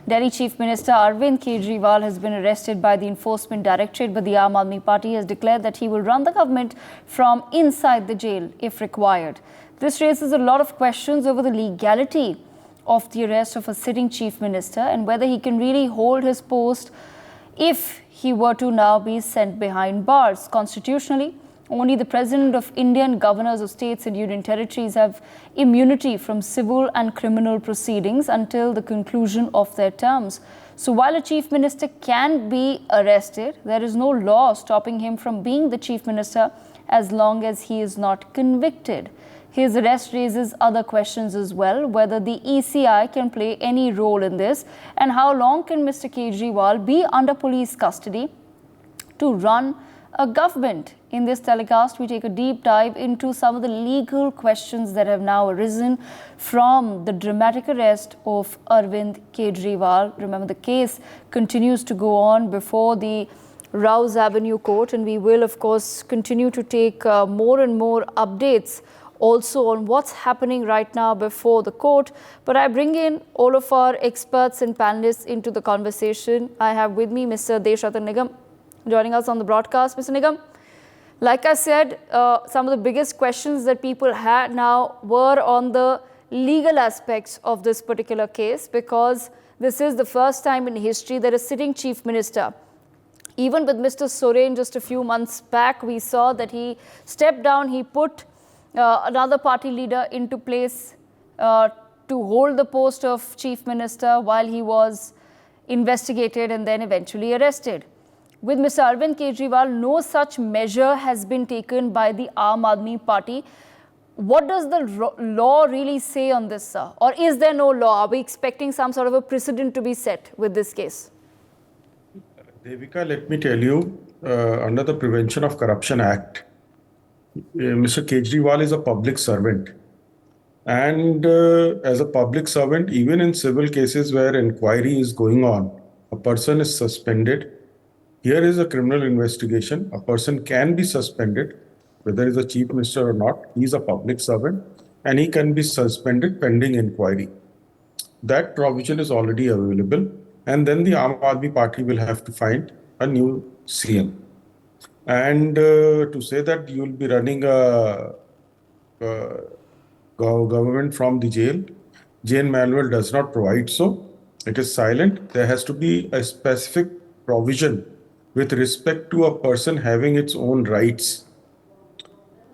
Delhi Chief Minister Arvind Kejriwal has been arrested by the Enforcement Directorate, but the Aam Aadmi Party has declared that he will run the government from inside the jail if required. This raises a lot of questions over the legality of the arrest of a sitting Chief Minister and whether he can really hold his post if he were to now be sent behind bars. Constitutionally, only the President of India and governors of states and union territories have immunity from civil and criminal proceedings until the conclusion of their terms. So while a Chief Minister can be arrested, there is no law stopping him from being the Chief Minister as long as he is not convicted. His arrest raises other questions as well, whether the ECI can play any role in this and how long can Mr. Kejriwal be under police custody to run a government. In this telecast, we take a deep dive into some of the legal questions that have now arisen from the dramatic arrest of Arvind Kejriwal. Remember, the case continues to go on before the Rouse Avenue Court, and we will, of course, continue to take more and more updates also on what's happening right now before the court. But I bring in all of our experts and panelists into the conversation. I have with me Mr. Deshratan Nigam joining us on the broadcast. Mr. Nigam, like I said, some of the biggest questions that people had now were on the legal aspects of this particular case, because this is the first time in history that a sitting chief minister, even with Mr. Soren just a few months back, we saw that he stepped down, he put another party leader into place to hold the post of chief minister while he was investigated and then eventually arrested. With Mr. Arvind Kejriwal, no such measure has been taken by the Aam Aadmi Party. What does the law really say on this, sir? Or is there no law? Are we expecting some sort of a precedent to be set with this case? Devika, let me tell you, under the Prevention of Corruption Act, Mr. Kejriwal is a public servant. And as a public servant, even in civil cases where inquiry is going on, a person is suspended. Here is a criminal investigation. A person can be suspended, whether he's a chief minister or not. He's a public servant and he can be suspended pending inquiry. That provision is already available. And then the Aam Aadmi Party will have to find a new CM. And to say that you will be running a government from the jail manual does not provide so. It is silent. There has to be a specific provision with respect to a person having its own rights.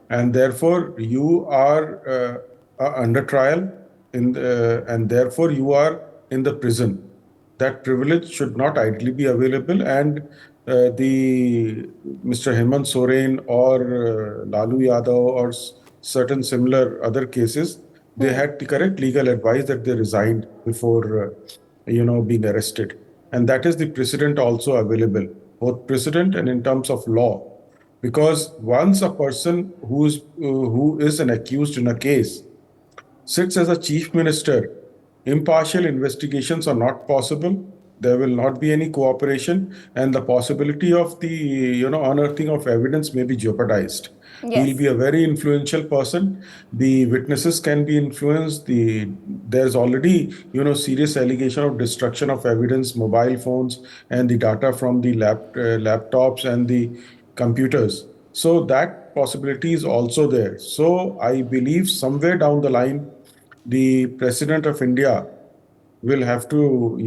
And therefore, you are under trial and therefore you are in the prison. That privilege should not idly be available, and the Mr. Hemant Soren or Lalu Yadav or certain similar other cases, they had the correct legal advice that they resigned before being arrested. And that is the precedent also available, both precedent and in terms of law. Because once a person who is an accused in a case sits as a chief minister, impartial investigations are not possible. There will not be any cooperation, and the possibility of the unearthing of evidence may be jeopardized. Yes. He'll be a very influential person. The witnesses can be influenced. There's already serious allegation of destruction of evidence, mobile phones, and the data from the laptops and the computers. So that possibility is also there. So I believe somewhere down the line, the President of India will have to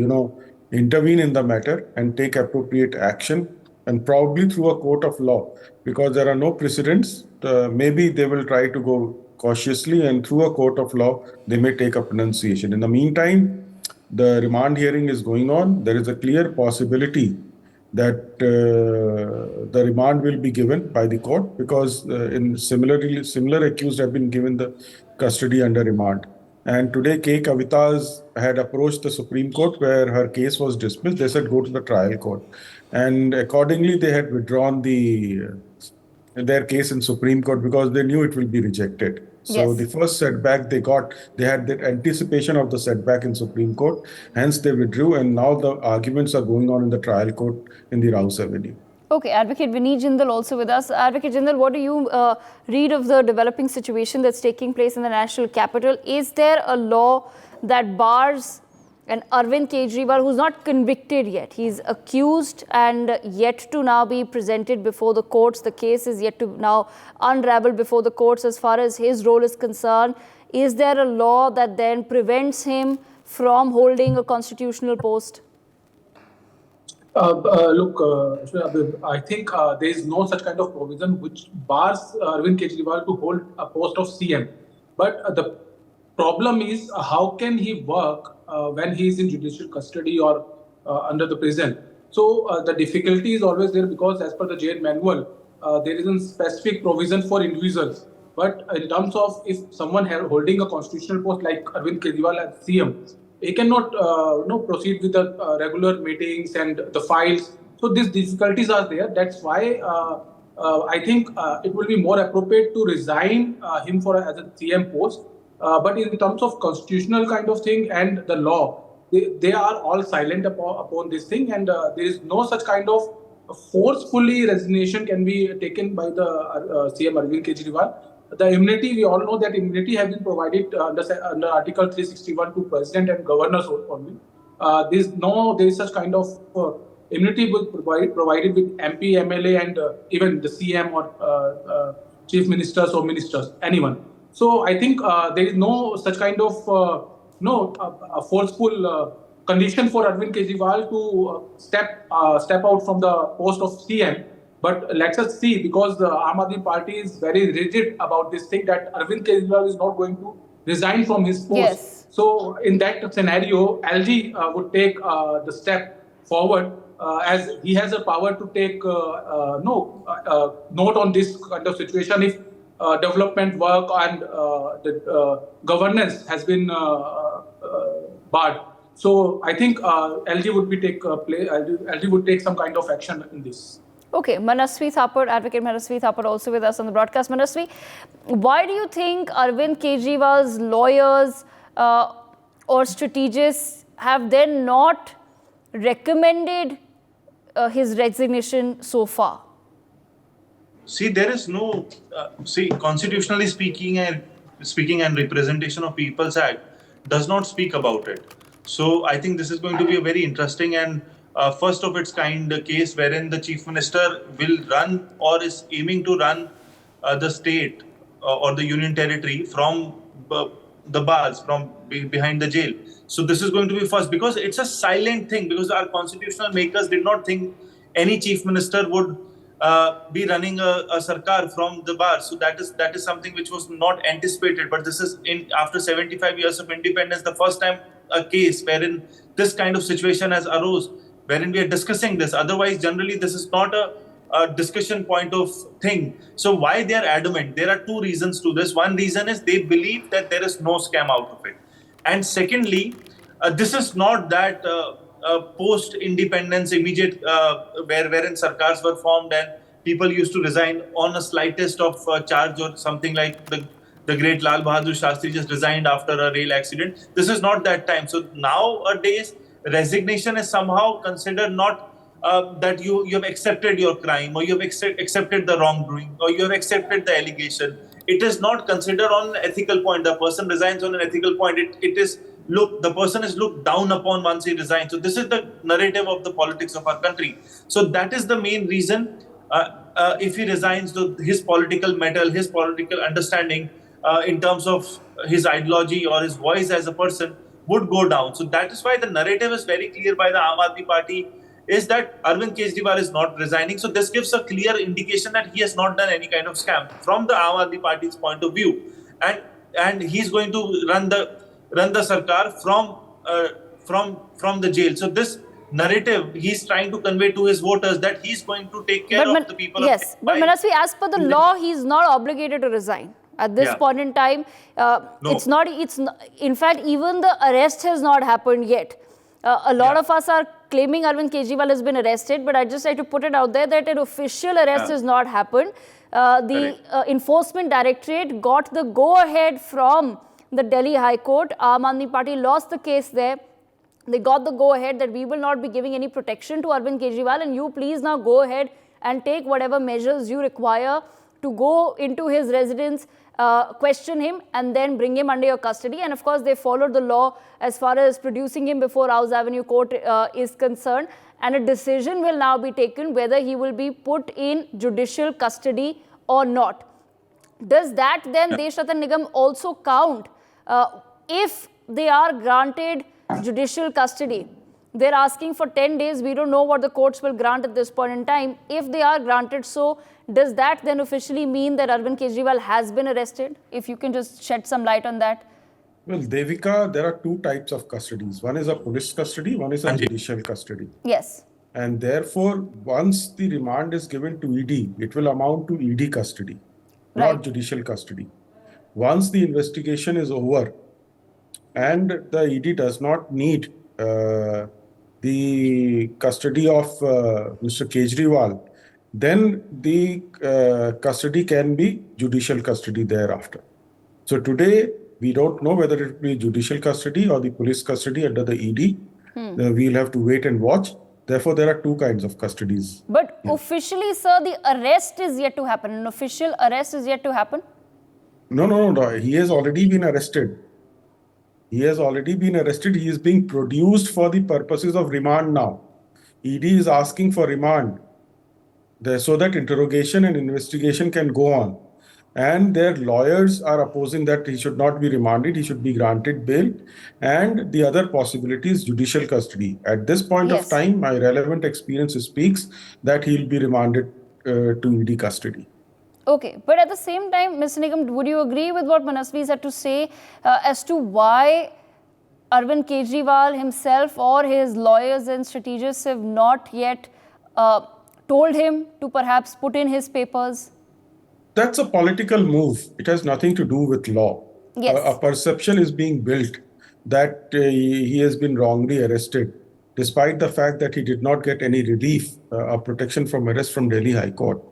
intervene in the matter and take appropriate action, and probably through a court of law, because there are no precedents. Maybe they will try to go cautiously, and through a court of law, they may take a pronunciation. In the meantime, the remand hearing is going on. There is a clear possibility that the remand will be given by the court, because similar accused have been given the custody under remand. And today, Kejriwal had approached the Supreme Court where her case was dismissed. They said, go to the trial court. And accordingly, they had withdrawn their case in Supreme Court because they knew it will be rejected. So yes. The first setback they had that anticipation of the setback in Supreme Court. Hence, they withdrew. And now the arguments are going on in the trial court in the Rouse Avenue. Okay, Advocate Vineet Jindal also with us. Advocate Jindal, what do you read of the developing situation that's taking place in the national capital? Is there a law that bars And Arvind Kejriwal, who's not convicted yet, he's accused and yet to now be presented before the courts. The case is yet to now unravel before the courts as far as his role is concerned. Is there a law that then prevents him from holding a constitutional post? Look, I think there is no such kind of provision which bars Arvind Kejriwal to hold a post of CM. But the problem is how can he work when he is in judicial custody or under the prison? So the difficulty is always there because as per the jail manual, there isn't specific provision for individuals. But in terms of if someone holding a constitutional post like Arvind Kejriwal as CM, he cannot proceed with the regular meetings and the files. So these difficulties are there. That's why I think it will be more appropriate to resign him as a CM post. But in terms of constitutional kind of thing and the law, they are all silent upon this thing, and there is no such kind of forcefully resignation can be taken by the CM Arvind Kejriwal. The immunity, we all know that immunity has been provided under Article 361 to President and Governors only. There is such kind of immunity provided with MP, MLA, and even the CM or Chief Ministers or Ministers, anyone. So I think there is no such kind of a forceful condition for Arvind Kejriwal to step out from the post of CM. But let us see, because the Aam Aadmi Party is very rigid about this thing that Arvind Kejriwal is not going to resign from his post. Yes. So in that scenario, LG would take the step forward as he has a power to take note on this kind of situation if development work and the governance has been barred. So I think LG would take some kind of action in this. Okay, Manasvi Thapar, Advocate Manasvi Thapar also with us on the broadcast. Manasvi, why do you think Arvind Kejriwal's lawyers or strategists have then not recommended his resignation so far? See, there is no, constitutionally speaking and Representation of People's Act does not speak about it. So I think this is going to be a very interesting and first of its kind case wherein the Chief Minister will run or is aiming to run the state or the union territory from the bars, from behind the jail. So this is going to be first, because it's a silent thing, because our constitutional makers did not think any Chief Minister would be running a sarkar from the bar. So that is something which was not anticipated. But this is after 75 years of independence, the first time a case wherein this kind of situation has arose, wherein we are discussing this. Otherwise, generally, this is not a discussion point of thing. So why they are adamant? There are two reasons to this. One reason is they believe that there is no scam out of it. And secondly, this is not that post-independence immediate wherein sarkars were formed and people used to resign on a slightest of charge or something like the great Lal Bahadur Shastri just resigned after a rail accident. This is not that time. So nowadays, resignation is somehow considered not that you have accepted your crime or you have accepted the wrongdoing or you have accepted the allegation. It is not considered on an ethical point. The person resigns on an ethical point. The person is looked down upon once he resigns. So this is the narrative of the politics of our country. So that is the main reason. If he resigns, his political mettle, his political understanding in terms of his ideology or his voice as a person would go down. So that is why the narrative is very clear by the Aam Aadmi Party is that Arvind Kejriwal is not resigning. So this gives a clear indication that he has not done any kind of scam from the Aam Aadmi Party's point of view, and he's going to run the sarkar from the jail. So this narrative he's trying to convey to his voters that he's going to take care of the people. Yes, but Manasvi, as per the law, he's not obligated to resign. At this point in time, it's not. In fact, even the arrest has not happened yet. A lot of us are claiming Arvind Kejriwal has been arrested, but I just like to put it out there that an official arrest has not happened. The Enforcement Directorate got the go-ahead from the Delhi High Court. Aam Aadmi Party lost the case there. They got the go-ahead that we will not be giving any protection to Arvind Kejriwal, and you please now go ahead and take whatever measures you require to go into his residence, question him, and then bring him under your custody. And of course, they followed the law as far as producing him before Rouse Avenue Court is concerned. And a decision will now be taken whether he will be put in judicial custody or not. Does that then, Desh Ratan Nigam, also count if they are granted judicial custody? They're asking for 10 days. We don't know what the courts will grant at this point in time. If they are granted so, does that then officially mean that Arvind Kejriwal has been arrested? If you can just shed some light on that. Well, Devika, there are two types of custodies. One is a police custody, one is a judicial custody. Yes. And therefore, once the remand is given to ED, it will amount to ED custody, not judicial custody. Once the investigation is over and the ED does not need the custody of Mr. Kejriwal, then the custody can be judicial custody thereafter. So today, we don't know whether it will be judicial custody or the police custody under the ED. We'll have to wait and watch. Therefore, there are two kinds of custodies. But officially, sir, the arrest is yet to happen. An official arrest is yet to happen? No. He has already been arrested. He is being produced for the purposes of remand now. ED is asking for remand so that interrogation and investigation can go on. And their lawyers are opposing that he should not be remanded, he should be granted bail. And the other possibility is judicial custody. At this point of time, my relevant experience speaks that he will be remanded to ED custody. Okay, but at the same time, Mr. Nigam, would you agree with what Manasvi had to say as to why Arvind Kejriwal himself or his lawyers and strategists have not yet told him to perhaps put in his papers? That's a political move. It has nothing to do with law. Yes. A perception is being built that he has been wrongly arrested, despite the fact that he did not get any relief or protection from arrest from Delhi High Court.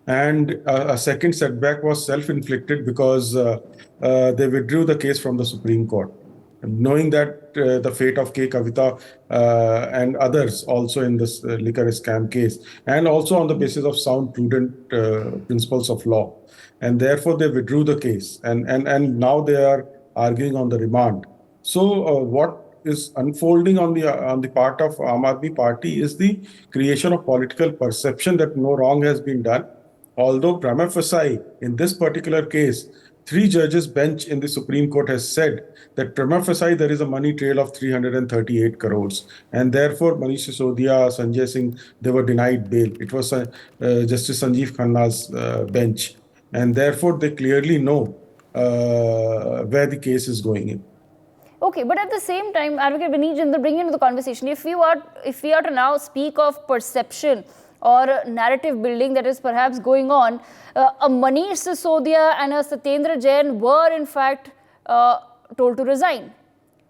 And a second setback was self-inflicted because they withdrew the case from the Supreme Court, knowing that the fate of K. Kavita and others also in this liquor scam case, and also on the basis of sound, prudent principles of law. And therefore, they withdrew the case. And now they are arguing on the remand. So what is unfolding on the part of Aam Aadmi Party is the creation of political perception that no wrong has been done. Although prima facie, in this particular case, 3 judges bench in the Supreme Court has said that prima facie there is a money trail of 338 crores. And therefore, Manish Sisodia, Sanjay Singh, they were denied bail. It was Justice Sanjeev Khanna's bench. And therefore, they clearly know where the case is going in. Okay, but at the same time, Advocate Vineet Jindal, bring into the conversation. If we are to now speak of perception or narrative building that is perhaps going on, a Manish Sisodia and a Satyendra Jain were in fact told to resign.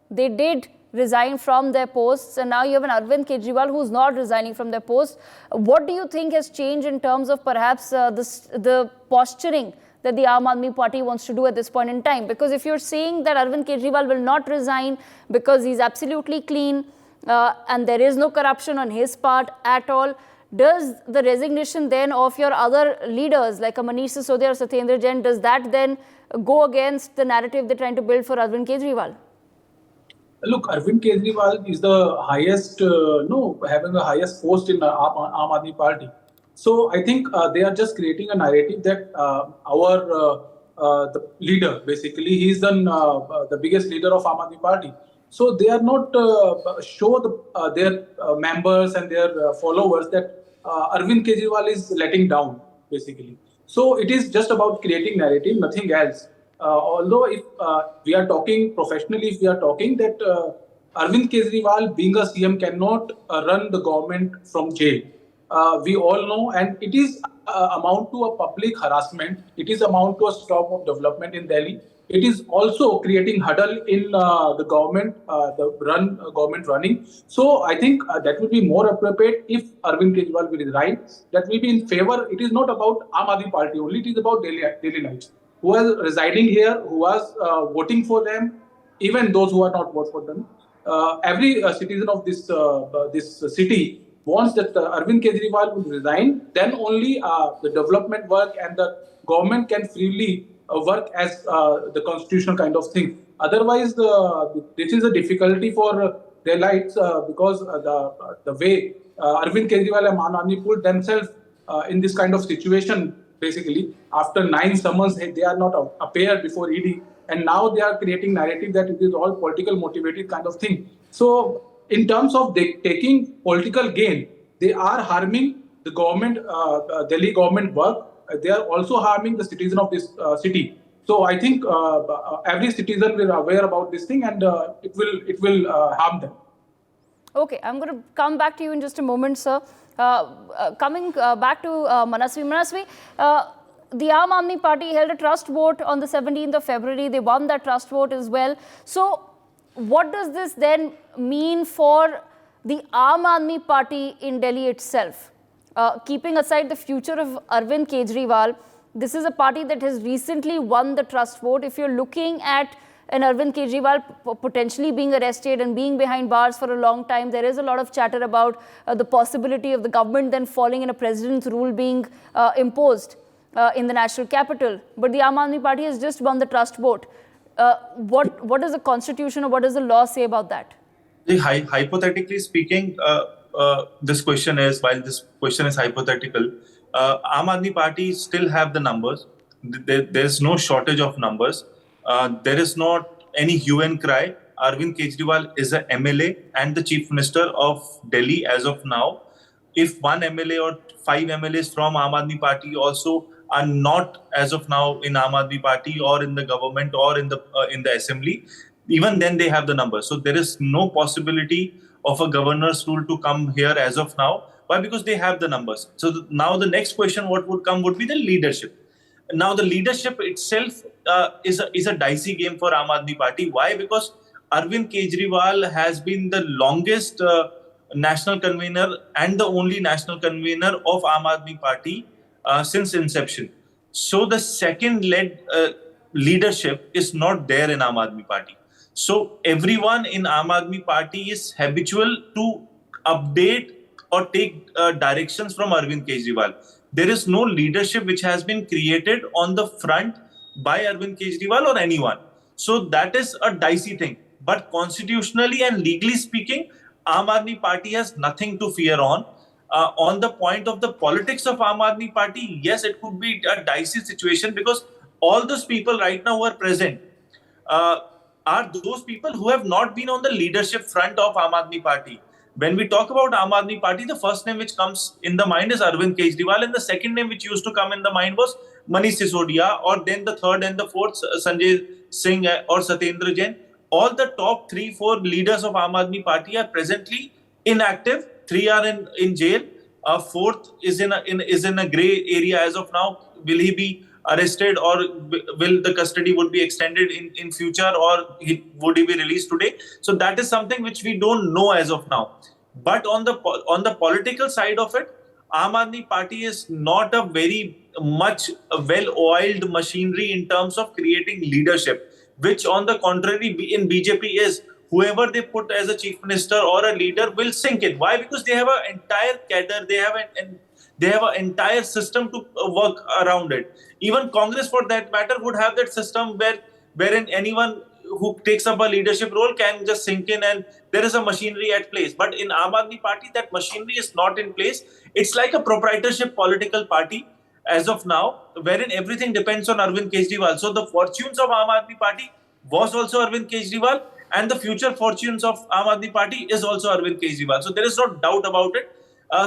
They did resign from their posts, and now you have an Arvind Kejriwal who's not resigning from their post. What do you think has changed in terms of perhaps the posturing that the Aam Aadmi Party wants to do at this point in time? Because if you're saying that Arvind Kejriwal will not resign because he's absolutely clean and there is no corruption on his part at all, does the resignation then of your other leaders like a Manish Sisodia or Satyendra Jain, does that then go against the narrative they're trying to build for Arvind Kejriwal? Look, Arvind Kejriwal is the highest, having the highest post in Aam Aadmi Party. So I think they are just creating a narrative that the leader, basically, he is the biggest leader of Aam Aadmi Party. So they are not show their members and their followers that Arvind Kejriwal is letting down, basically. So it is just about creating narrative, nothing else. Although if we are talking professionally, if we are talking that Arvind Kejriwal being a CM cannot run the government from jail. We all know, and it is amount to a public harassment. It is amount to a stop of development in Delhi. It is also creating huddle in the government, government running. So I think that will be more appropriate if Arvind Kejriwal will resign. That will be in favor. It is not about Aam Aadmi Party only. It is about Delhi lives. Who are residing here, who was voting for them, even those who are not voting for them. Every citizen of this city wants that Arvind Kejriwal will resign, then only the development work and the government can freely work as the constitutional kind of thing. Otherwise, this is a difficulty for their lives because the way Arvind Kejriwal and Aam Aadmi put themselves in this kind of situation, basically, after 9 summons, they are not appeared before ED, and now they are creating narrative that it is all political motivated kind of thing. So, in terms of taking political gain, they are harming the government, Delhi government work. They are also harming the citizen of this city. So I think every citizen will aware about this thing, and it will harm them. Okay, I'm going to come back to you in just a moment, sir. Coming back to Manasvi. Manasvi, the Aam Aadmi Party held a trust vote on the 17th of February. They won that trust vote as well. So, what does this then mean for the Aam Aadmi Party in Delhi itself? Keeping aside the future of Arvind Kejriwal, this is a party that has recently won the trust vote. If you're looking at an Arvind Kejriwal potentially being arrested and being behind bars for a long time, there is a lot of chatter about the possibility of the government then falling in a president's rule being imposed in the national capital. But the Aam Aadmi Party has just won the trust vote. What does the constitution or what does the law say about that? Hypothetically speaking, this question is, while this question is hypothetical, Aam Aadmi Party still have the numbers. There's no shortage of numbers. There is not any hue and cry. Arvind Kejriwal is a MLA and the Chief Minister of Delhi as of now. If one MLA or 5 MLAs from Aam Aadmi Party also are not as of now in Aam Aadmi Party or in the government or in the assembly, even then they have the numbers. So there is no possibility of a governor's rule to come here as of now. Why? Because they have the numbers. So now the next question what would come would be the leadership. Now the leadership itself is a dicey game for Aam Aadmi Party. Why? Because Arvind Kejriwal has been the longest national convener and the only national convener of Aam Aadmi Party since inception. So the second-led leadership is not there in Aam Aadmi Party. So everyone in Aam Aadmi Party is habitual to update or take directions from Arvind Kejriwal. There is no leadership which has been created on the front by Arvind Kejriwal or anyone. So that is a dicey thing. But constitutionally and legally speaking, Aam Aadmi Party has nothing to fear on. On the point of the politics of Aam Aadmi Party, yes, it could be a dicey situation because all those people right now who are present are those people who have not been on the leadership front of Aam Aadmi Party. When we talk about Aam Aadmi Party, the first name which comes in the mind is Arvind Kejriwal, and the second name which used to come in the mind was Manish Sisodia, or then the third and the fourth, Sanjay Singh or Satyendra Jain. All the top 3-4 leaders of Aam Aadmi Party are presently inactive. 3 are in jail. Fourth is in a grey area as of now. Will he be arrested, or will the custody would be extended in future, or would he be released today? So that is something which we don't know as of now. But on the political side of it, Aam Aadmi Party is not a very much well-oiled machinery in terms of creating leadership, which on the contrary in BJP is whoever they put as a chief minister or a leader will sink in. Why? Because they have an entire cadre, they have an entire system to work around it. Even Congress, for that matter, would have that system wherein anyone who takes up a leadership role can just sink in, and there is a machinery at place. But in Aam Aadmi Party, that machinery is not in place. It's like a proprietorship political party as of now, wherein everything depends on Arvind Kejriwal. So the fortunes of Aam Aadmi Party was also Arvind Kejriwal, and the future fortunes of Aam Aadmi Party is also Arvind Kejriwal. So there is no doubt about it.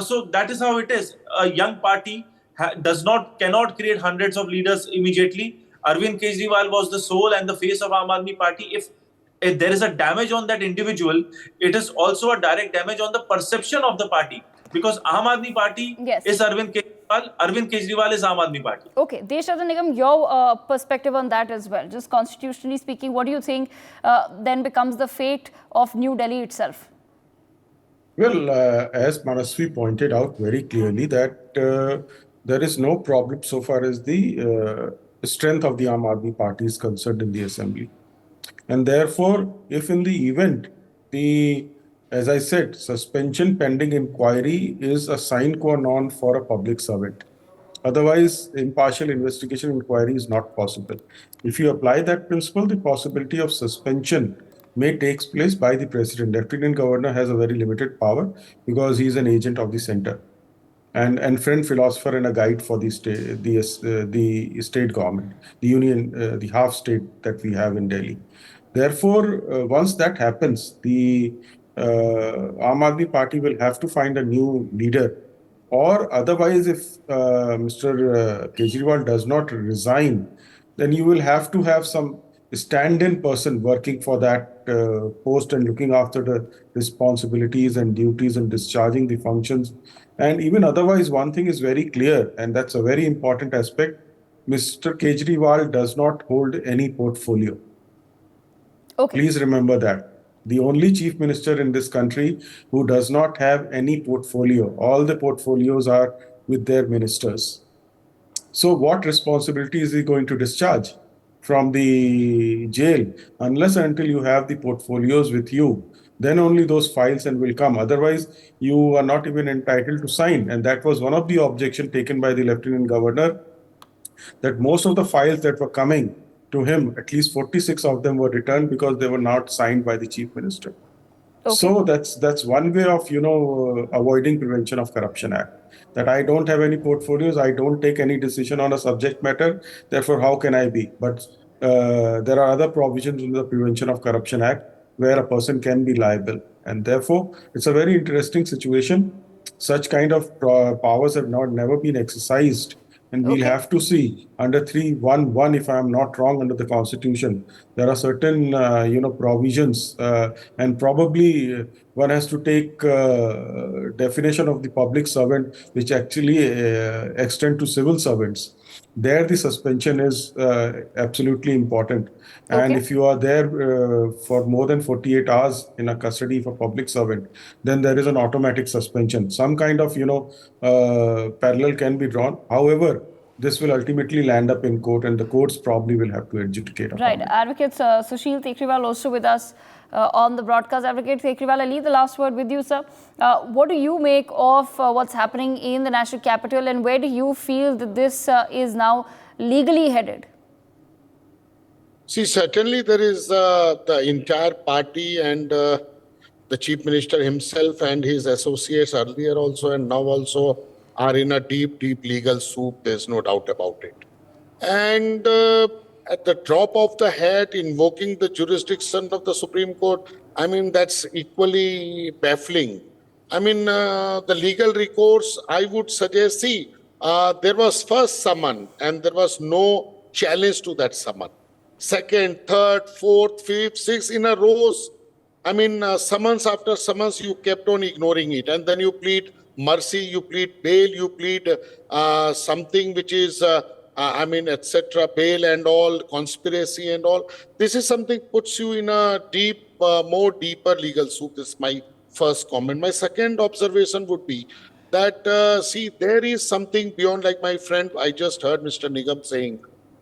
So that is how it is. A young party cannot create hundreds of leaders immediately. Arvind Kejriwal was the soul and the face of Aam Aadmi Party. If there is a damage on that individual, it is also a direct damage on the perception of the party. Because Aam Aadmi Party is Arvind Kejriwal, Arvind Kejriwal is Aam Aadmi Party. Okay, Deshratan Nigam, your perspective on that as well. Just constitutionally speaking, what do you think then becomes the fate of New Delhi itself? Well, as Manasvi pointed out very clearly that there is no problem so far as the strength of the Aam Aadmi Party is concerned in the assembly. And therefore, if in the event the As I said, suspension pending inquiry is a sine qua non for a public servant. Otherwise, impartial investigation inquiry is not possible. If you apply that principle, the possibility of suspension may take place by the president. Lieutenant governor has a very limited power because he is an agent of the center and friend philosopher and a guide for the state government, the union, the half state that we have in Delhi. Therefore, once that happens, the Aam Aadmi Party will have to find a new leader, or otherwise, if Mr. Kejriwal does not resign, then you will have to have some stand-in person working for that post and looking after the responsibilities and duties and discharging the functions. And even otherwise, one thing is very clear, and that's a very important aspect. Mr. Kejriwal does not hold any portfolio. Okay. Please remember that. The only chief minister in this country who does not have any portfolio. All the portfolios are with their ministers. So what responsibility is he going to discharge from the jail? Unless and until you have the portfolios with you, then only those files and will come. Otherwise, you are not even entitled to sign. And that was one of the objections taken by the lieutenant governor, that most of the files that were coming to him, at least 46 of them were returned because they were not signed by the chief minister. Okay. So that's one way of avoiding Prevention of Corruption Act. That I don't have any portfolios, I don't take any decision on a subject matter. Therefore, how can I be? But there are other provisions in the Prevention of Corruption Act where a person can be liable, and therefore it's a very interesting situation. Such kind of powers have never been exercised. And we'll have to see under 311, if I'm not wrong, under the Constitution, there are certain, provisions, and probably one has to take definition of the public servant, which actually extend to civil servants. There, the suspension is absolutely important. And if you are there for more than 48 hours in a custody for public servant, then there is an automatic suspension. Some kind of, parallel can be drawn. However, this will ultimately land up in court, and the courts probably will have to adjudicate upon Right. it. Advocate Sushil Kejriwal also with us on the broadcast. Advocate Kejriwal, I leave the last word with you, sir. What do you make of what's happening in the national capital, and where do you feel that this is now legally headed? See, certainly there is the entire party and the chief minister himself and his associates earlier also and now also are in a deep, deep legal soup. There's no doubt about it. And at the drop of the hat, invoking the jurisdiction of the Supreme Court, I mean, that's equally baffling. I mean, the legal recourse, I would suggest, see, there was first summon and there was no challenge to that summon. Second, third, fourth, fifth, sixth in a row. I mean, summons after summons, you kept on ignoring it. And then you plead mercy, you plead bail, you plead something which is, etc., bail and all, conspiracy and all. This is something puts you in a deep, more deeper legal soup. This is my first comment. My second observation would be that, see, there is something beyond, like my friend, I just heard Mr. Nigam saying,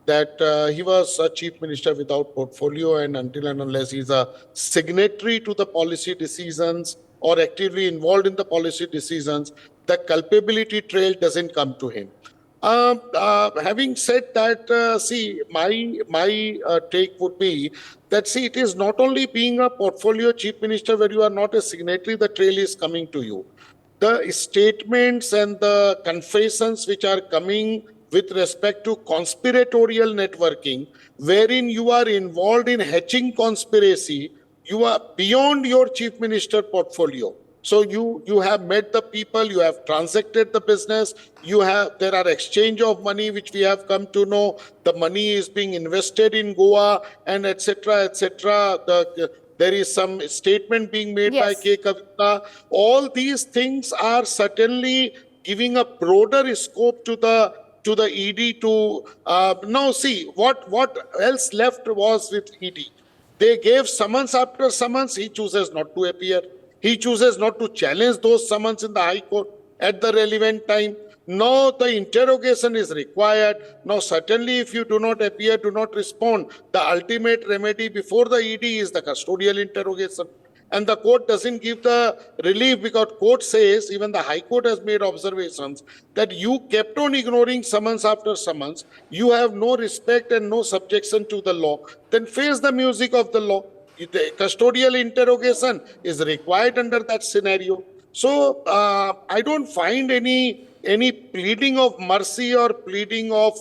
that he was a chief minister without portfolio, and until and unless he's a signatory to the policy decisions or actively involved in the policy decisions, the culpability trail doesn't come to him. Having said that, see, my take would be that, see, it is not only being a portfolio chief minister where you are not a signatory, the trail is coming to you. The statements and the confessions which are coming with respect to conspiratorial networking, wherein you are involved in hatching conspiracy, you are beyond your chief minister portfolio. So you have met the people, you have transacted the business, there are exchange of money which we have come to know. The money is being invested in Goa and etc. etc. There is some statement being made by K. Kavita. All these things are certainly giving a broader scope to the ED to now see what else left was with ED. They gave summons after summons. He chooses not to appear. He chooses not to challenge those summons in the High Court at the relevant time. Now the interrogation is required. Now certainly if you do not appear, do not respond, the ultimate remedy before the ED is the custodial interrogation. and the court doesn't give the relief because court says, even the High Court has made observations, that you kept on ignoring summons after summons, you have no respect and no subjection to the law, then face the music of the law. The custodial interrogation is required under that scenario. So I don't find any pleading of mercy or pleading of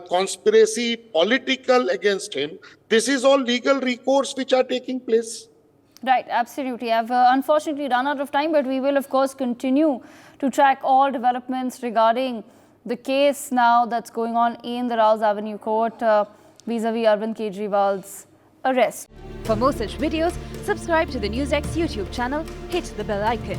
conspiracy political against him. This is all legal recourse which are taking place. Right, absolutely. I've unfortunately run out of time, but we will, of course, continue to track all developments regarding the case now that's going on in the Rouse Avenue Court vis-a-vis Arvind Kejriwal's arrest. For more such videos, subscribe to the NewsX YouTube channel, hit the bell icon.